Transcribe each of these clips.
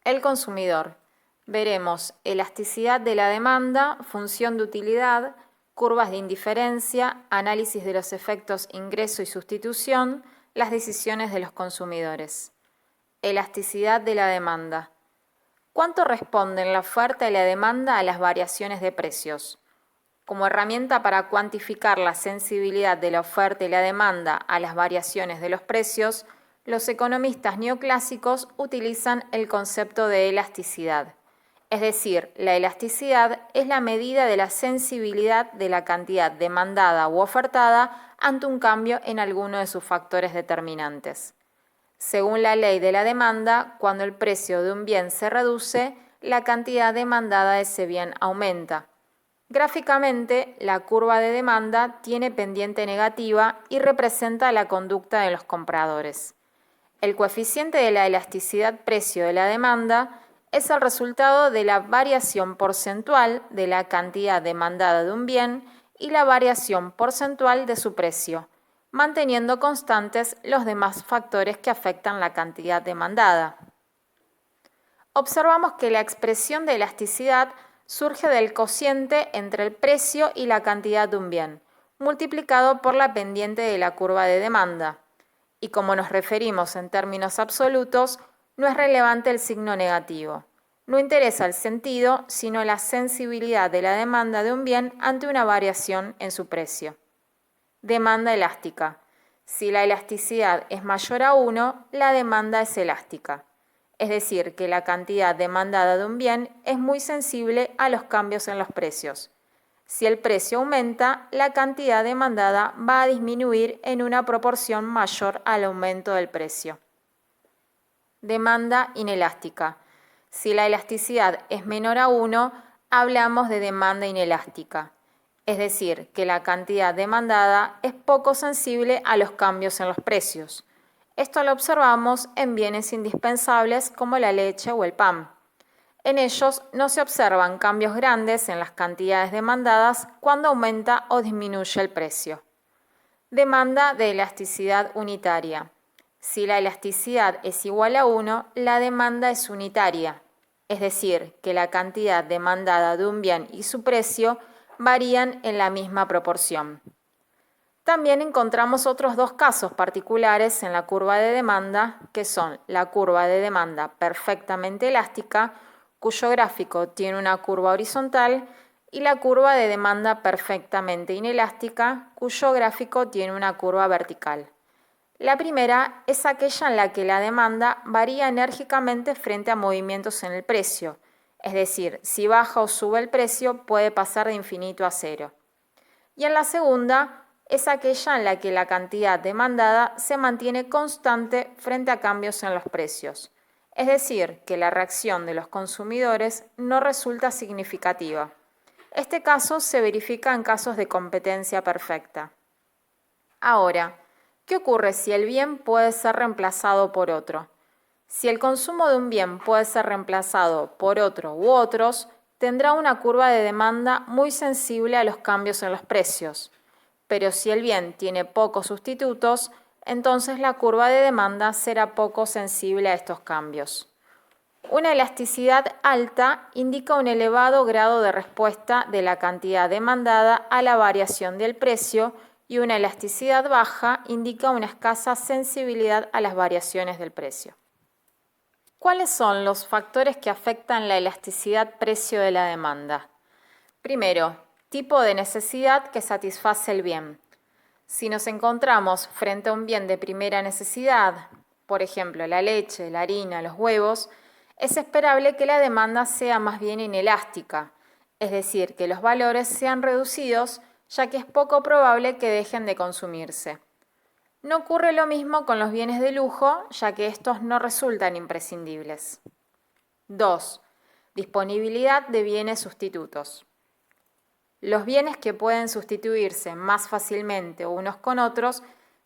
El consumidor. Veremos elasticidad de la demanda, función de utilidad, curvas de indiferencia, análisis de los efectos ingreso y sustitución, las decisiones de los consumidores. Elasticidad de la demanda. ¿Cuánto responden la oferta y la demanda a las variaciones de precios? Como herramienta para cuantificar la sensibilidad de la oferta y la demanda a las variaciones de los precios, los economistas neoclásicos utilizan el concepto de elasticidad. Es decir, la elasticidad es la medida de la sensibilidad de la cantidad demandada u ofertada ante un cambio en alguno de sus factores determinantes. Según la ley de la demanda, cuando el precio de un bien se reduce, la cantidad demandada de ese bien aumenta. Gráficamente, la curva de demanda tiene pendiente negativa y representa la conducta de los compradores. El coeficiente de la elasticidad precio de la demanda es el resultado de la variación porcentual de la cantidad demandada de un bien y la variación porcentual de su precio, manteniendo constantes los demás factores que afectan la cantidad demandada. Observamos que la expresión de elasticidad surge del cociente entre el precio y la cantidad de un bien, multiplicado por la pendiente de la curva de demanda. Y como nos referimos en términos absolutos, no es relevante el signo negativo. No interesa el sentido, sino la sensibilidad de la demanda de un bien ante una variación en su precio. Demanda elástica. Si la elasticidad es mayor a 1, la demanda es elástica. Es decir, que la cantidad demandada de un bien es muy sensible a los cambios en los precios. Si el precio aumenta, la cantidad demandada va a disminuir en una proporción mayor al aumento del precio. Demanda inelástica. Si la elasticidad es menor a 1, hablamos de demanda inelástica. Es decir, que la cantidad demandada es poco sensible a los cambios en los precios. Esto lo observamos en bienes indispensables como la leche o el pan. En ellos no se observan cambios grandes en las cantidades demandadas cuando aumenta o disminuye el precio. Demanda de elasticidad unitaria. Si la elasticidad es igual a 1, la demanda es unitaria, es decir, que la cantidad demandada de un bien y su precio varían en la misma proporción. También encontramos otros dos casos particulares en la curva de demanda, que son la curva de demanda perfectamente elástica, cuyo gráfico tiene una curva horizontal, y la curva de demanda perfectamente inelástica, cuyo gráfico tiene una curva vertical. La primera es aquella en la que la demanda varía enérgicamente frente a movimientos en el precio, es decir, si baja o sube el precio puede pasar de infinito a cero. Y en la segunda es aquella en la que la cantidad demandada se mantiene constante frente a cambios en los precios, es decir, que la reacción de los consumidores no resulta significativa. Este caso se verifica en casos de competencia perfecta. Ahora, ¿qué ocurre si el bien puede ser reemplazado por otro? Si el consumo de un bien puede ser reemplazado por otro u otros, tendrá una curva de demanda muy sensible a los cambios en los precios. Pero si el bien tiene pocos sustitutos, entonces la curva de demanda será poco sensible a estos cambios. Una elasticidad alta indica un elevado grado de respuesta de la cantidad demandada a la variación del precio y una elasticidad baja indica una escasa sensibilidad a las variaciones del precio. ¿Cuáles son los factores que afectan la elasticidad precio de la demanda? Primero, tipo de necesidad que satisface el bien. Si nos encontramos frente a un bien de primera necesidad, por ejemplo la leche, la harina, los huevos, es esperable que la demanda sea más bien inelástica, es decir, que los valores sean reducidos, ya que es poco probable que dejen de consumirse. No ocurre lo mismo con los bienes de lujo, ya que estos no resultan imprescindibles. 2. Disponibilidad de bienes sustitutos. Los bienes que pueden sustituirse más fácilmente unos con otros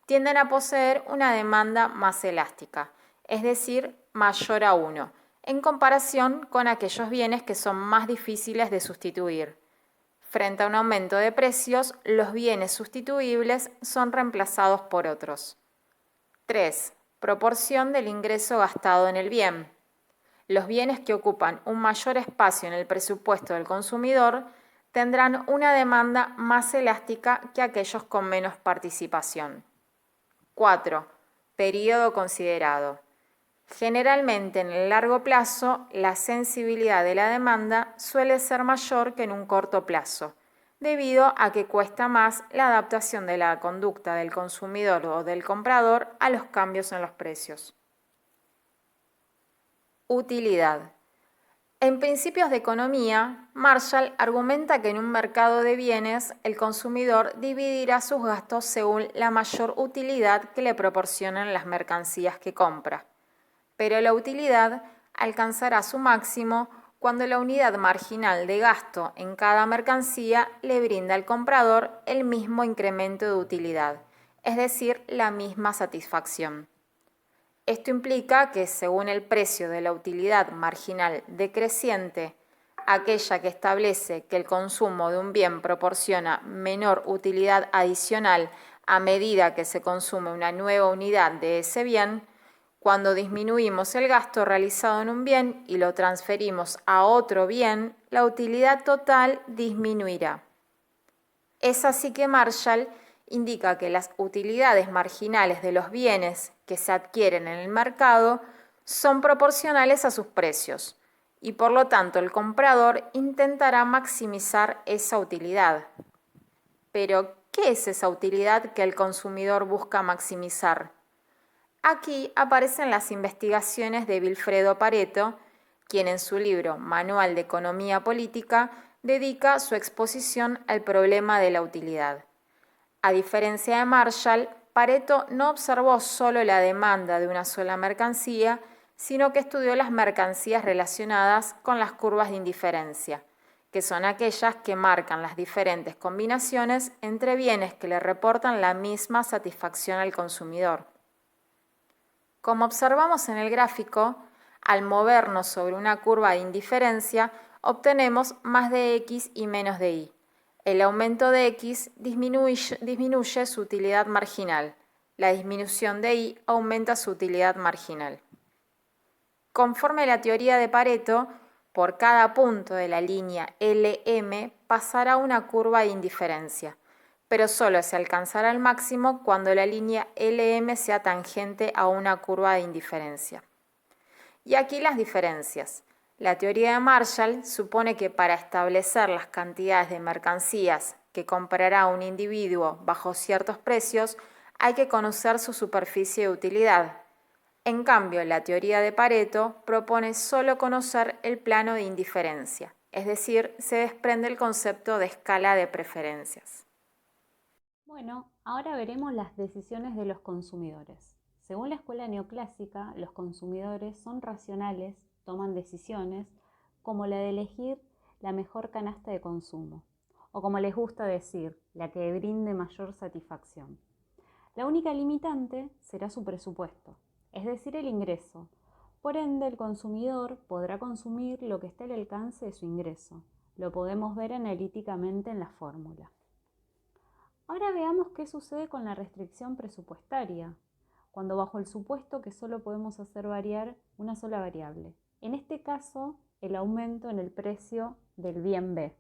tienden a poseer una demanda más elástica, es decir, mayor a 1, en comparación con aquellos bienes que son más difíciles de sustituir. Frente a un aumento de precios, los bienes sustituibles son reemplazados por otros. 3. Proporción del ingreso gastado en el bien. Los bienes que ocupan un mayor espacio en el presupuesto del consumidor tendrán una demanda más elástica que aquellos con menos participación. 4. Período considerado. Generalmente en el largo plazo, la sensibilidad de la demanda suele ser mayor que en un corto plazo, debido a que cuesta más la adaptación de la conducta del consumidor o del comprador a los cambios en los precios. Utilidad. En Principios de Economía, Marshall argumenta que en un mercado de bienes el consumidor dividirá sus gastos según la mayor utilidad que le proporcionan las mercancías que compra. Pero la utilidad alcanzará su máximo cuando la unidad marginal de gasto en cada mercancía le brinda al comprador el mismo incremento de utilidad, es decir, la misma satisfacción. Esto implica que según el precio de la utilidad marginal decreciente, aquella que establece que el consumo de un bien proporciona menor utilidad adicional a medida que se consume una nueva unidad de ese bien, cuando disminuimos el gasto realizado en un bien y lo transferimos a otro bien, la utilidad total disminuirá. Es así que Marshall indica que las utilidades marginales de los bienes que se adquieren en el mercado son proporcionales a sus precios y por lo tanto el comprador intentará maximizar esa utilidad. Pero, ¿qué es esa utilidad que el consumidor busca maximizar? Aquí aparecen las investigaciones de Vilfredo Pareto, quien en su libro Manual de Economía Política dedica su exposición al problema de la utilidad. A diferencia de Marshall, Pareto no observó solo la demanda de una sola mercancía, sino que estudió las mercancías relacionadas con las curvas de indiferencia, que son aquellas que marcan las diferentes combinaciones entre bienes que le reportan la misma satisfacción al consumidor. Como observamos en el gráfico, al movernos sobre una curva de indiferencia, obtenemos más de X y menos de Y. El aumento de X disminuye su utilidad marginal. La disminución de Y aumenta su utilidad marginal. Conforme la teoría de Pareto, por cada punto de la línea LM pasará una curva de indiferencia, pero solo se alcanzará el máximo cuando la línea LM sea tangente a una curva de indiferencia. Y aquí las diferencias. La teoría de Marshall supone que para establecer las cantidades de mercancías que comprará un individuo bajo ciertos precios, hay que conocer su superficie de utilidad. En cambio, la teoría de Pareto propone solo conocer el plano de indiferencia, es decir, se desprende el concepto de escala de preferencias. Bueno, ahora veremos las decisiones de los consumidores. Según la escuela neoclásica, los consumidores son racionales, toman decisiones como la de elegir la mejor canasta de consumo, o como les gusta decir, la que brinde mayor satisfacción. La única limitante será su presupuesto, es decir, el ingreso. Por ende, el consumidor podrá consumir lo que esté al alcance de su ingreso. Lo podemos ver analíticamente en la fórmula. Ahora veamos qué sucede con la restricción presupuestaria, cuando bajo el supuesto que solo podemos hacer variar una sola variable, en este caso el aumento en el precio del bien B.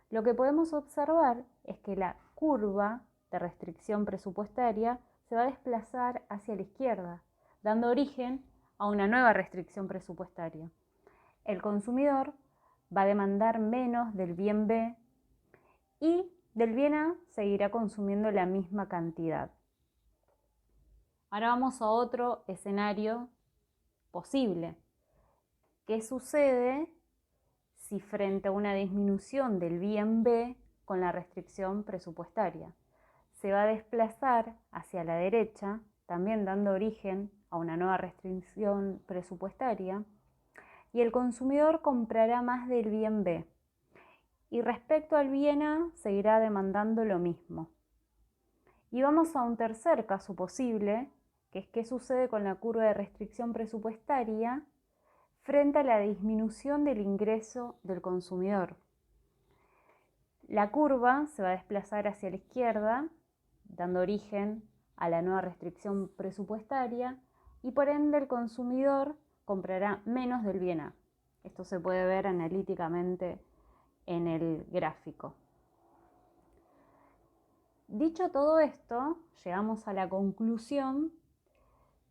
Lo que podemos observar es que la curva de restricción presupuestaria se va a desplazar hacia la izquierda, dando origen a una nueva restricción presupuestaria. El consumidor va a demandar menos del bien B y del bien A seguirá consumiendo la misma cantidad. Ahora vamos a otro escenario posible. ¿Qué sucede si frente a una disminución del bien B con la restricción presupuestaria? Se va a desplazar hacia la derecha, también dando origen a una nueva restricción presupuestaria, y el consumidor comprará más del bien B. Y respecto al bien A, seguirá demandando lo mismo. Y vamos a un tercer caso posible, que es qué sucede con la curva de restricción presupuestaria frente a la disminución del ingreso del consumidor. La curva se va a desplazar hacia la izquierda, dando origen a la nueva restricción presupuestaria, y por ende el consumidor comprará menos del bien A. Esto se puede ver analíticamente en el gráfico. Dicho todo esto, llegamos a la conclusión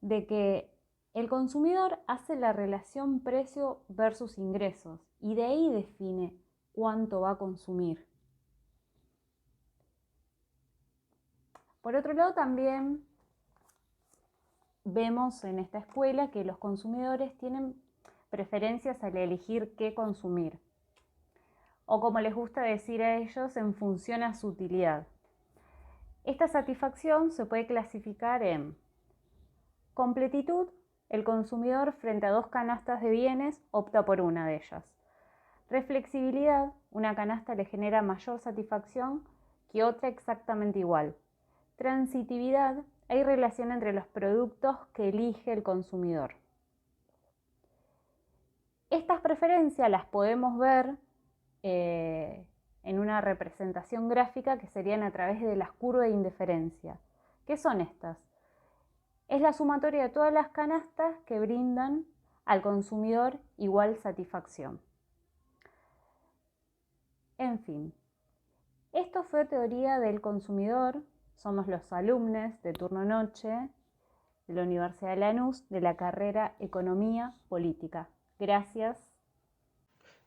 de que el consumidor hace la relación precio versus ingresos y de ahí define cuánto va a consumir. Por otro lado, también vemos en esta escuela que los consumidores tienen preferencias al elegir qué consumir, o como les gusta decir a ellos, en función a su utilidad. Esta satisfacción se puede clasificar en completitud. El consumidor frente a 2 canastas de bienes opta por una de ellas. Reflexibilidad. Una canasta le genera mayor satisfacción que otra exactamente igual. Transitividad. Hay relación entre los productos que elige el consumidor. Estas preferencias las podemos ver en una representación gráfica que serían a través de las curvas de indiferencia. ¿Qué son estas? Es la sumatoria de todas las canastas que brindan al consumidor igual satisfacción. En fin, esto fue teoría del consumidor. Somos los alumnos de turno noche de la Universidad de Lanús de la carrera Economía Política. Gracias.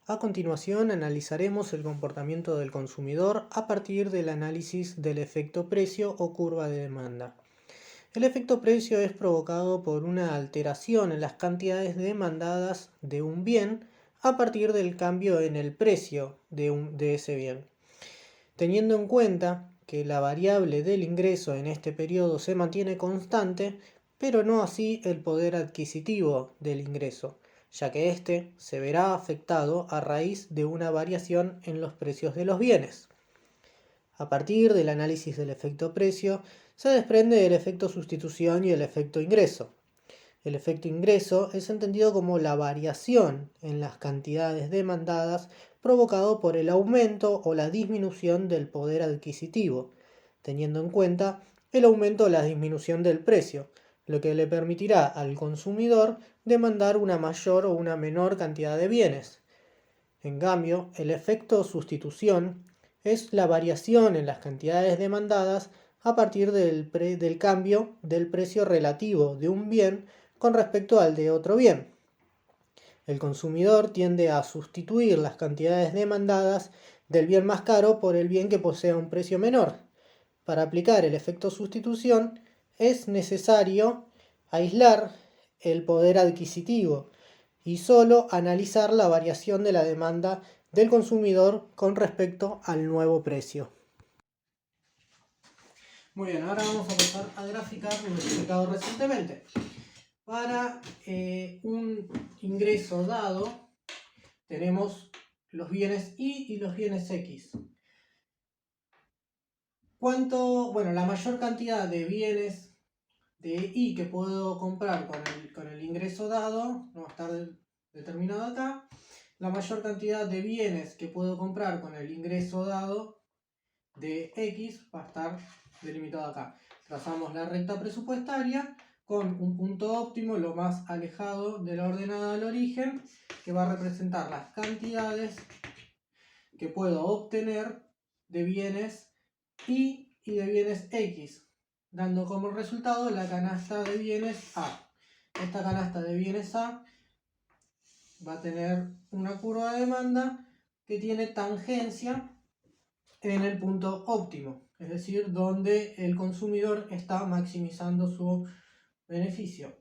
A continuación analizaremos el comportamiento del consumidor a partir del análisis del efecto precio o curva de demanda. El efecto precio es provocado por una alteración en las cantidades demandadas de un bien a partir del cambio en el precio de ese bien. Teniendo en cuenta que la variable del ingreso en este periodo se mantiene constante, pero no así el poder adquisitivo del ingreso, ya que éste se verá afectado a raíz de una variación en los precios de los bienes. A partir del análisis del efecto precio, se desprende el efecto sustitución y el efecto ingreso. El efecto ingreso es entendido como la variación en las cantidades demandadas provocado por el aumento o la disminución del poder adquisitivo, teniendo en cuenta el aumento o la disminución del precio, lo que le permitirá al consumidor demandar una mayor o una menor cantidad de bienes. En cambio, el efecto sustitución es la variación en las cantidades demandadas a partir del cambio del precio relativo de un bien con respecto al de otro bien. El consumidor tiende a sustituir las cantidades demandadas del bien más caro por el bien que posea un precio menor. Para aplicar el efecto sustitución es necesario aislar el poder adquisitivo y solo analizar la variación de la demanda del consumidor con respecto al nuevo precio. Muy bien, ahora vamos a pasar a graficar lo explicado recientemente. Para un ingreso dado, tenemos los bienes Y y los bienes X. La mayor cantidad de bienes de Y que puedo comprar con el ingreso dado, no va a estar determinado acá. La mayor cantidad de bienes que puedo comprar con el ingreso dado de X va a estar delimitado acá. Trazamos la recta presupuestaria con un punto óptimo lo más alejado de la ordenada al origen, que va a representar las cantidades que puedo obtener de bienes Y y de bienes X, dando como resultado la canasta de bienes A. Esta canasta de bienes A va a tener una curva de demanda que tiene tangencia en el punto óptimo, es decir, donde el consumidor está maximizando su beneficio.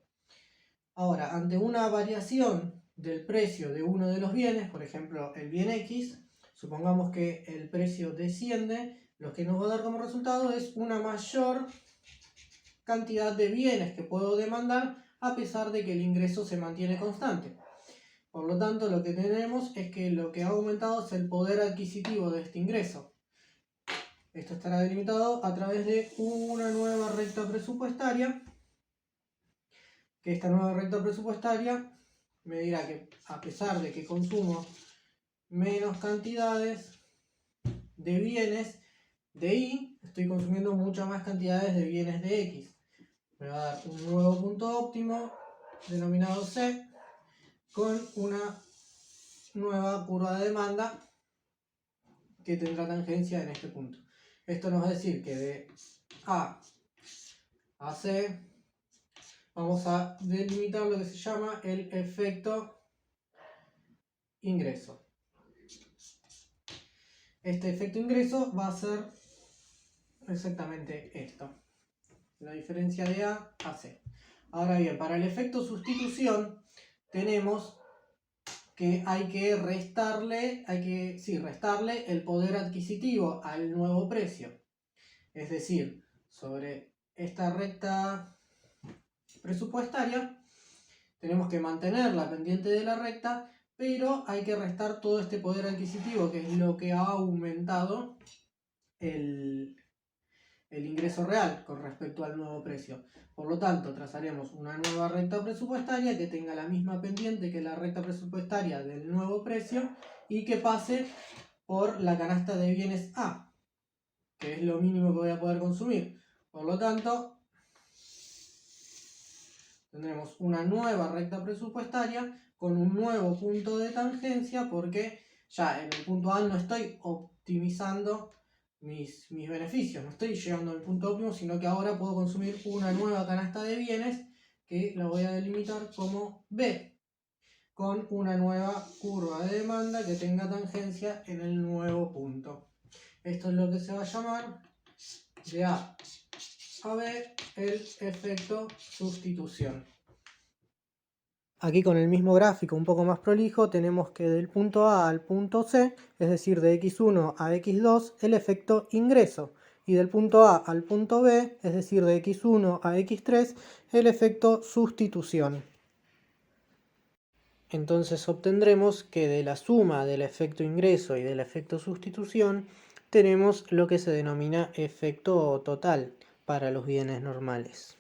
Ahora, ante una variación del precio de uno de los bienes, por ejemplo el bien X, supongamos que el precio desciende, lo que nos va a dar como resultado es una mayor cantidad de bienes que puedo demandar a pesar de que el ingreso se mantiene constante. Por lo tanto, lo que tenemos es que lo que ha aumentado es el poder adquisitivo de este ingreso. Esto estará delimitado a través de una nueva recta presupuestaria, que esta nueva recta presupuestaria me dirá que a pesar de que consumo menos cantidades de bienes de Y, estoy consumiendo muchas más cantidades de bienes de X. Me va a dar un nuevo punto óptimo denominado C, con una nueva curva de demanda que tendrá tangencia en este punto. Esto nos va a decir que de A a C vamos a delimitar lo que se llama el efecto ingreso. Este efecto ingreso va a ser exactamente esto, la diferencia de A a C. Ahora bien, para el efecto sustitución tenemos que hay que restarle el poder adquisitivo al nuevo precio. Es decir, sobre esta recta presupuestaria tenemos que mantener la pendiente de la recta, pero hay que restar todo este poder adquisitivo, que es lo que ha aumentado el ingreso real con respecto al nuevo precio. Por lo tanto, trazaremos una nueva recta presupuestaria que tenga la misma pendiente que la recta presupuestaria del nuevo precio y que pase por la canasta de bienes A, que es lo mínimo que voy a poder consumir. Por lo tanto, tendremos una nueva recta presupuestaria con un nuevo punto de tangencia, porque ya en el punto A no estoy optimizando mis beneficios, no estoy llegando al punto óptimo, sino que ahora puedo consumir una nueva canasta de bienes que la voy a delimitar como B, con una nueva curva de demanda que tenga tangencia en el nuevo punto. Esto es lo que se va a llamar de A a B el efecto sustitución. Aquí con el mismo gráfico un poco más prolijo tenemos que del punto A al punto C, es decir de x1 a x2, el efecto ingreso, y del punto A al punto B, es decir de x1 a x3, el efecto sustitución. Entonces obtendremos que de la suma del efecto ingreso y del efecto sustitución tenemos lo que se denomina efecto total para los bienes normales.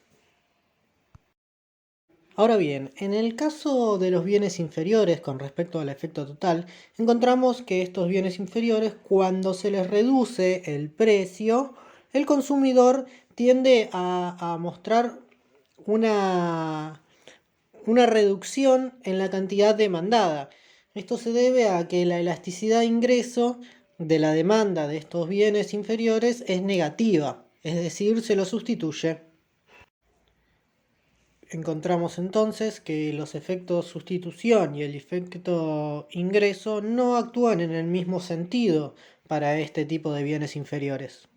Ahora bien, en el caso de los bienes inferiores con respecto al efecto total, encontramos que estos bienes inferiores, cuando se les reduce el precio, el consumidor tiende a mostrar una reducción en la cantidad demandada. Esto se debe a que la elasticidad de ingreso de la demanda de estos bienes inferiores es negativa, es decir, se lo sustituye. Encontramos entonces que los efectos sustitución y el efecto ingreso no actúan en el mismo sentido para este tipo de bienes inferiores.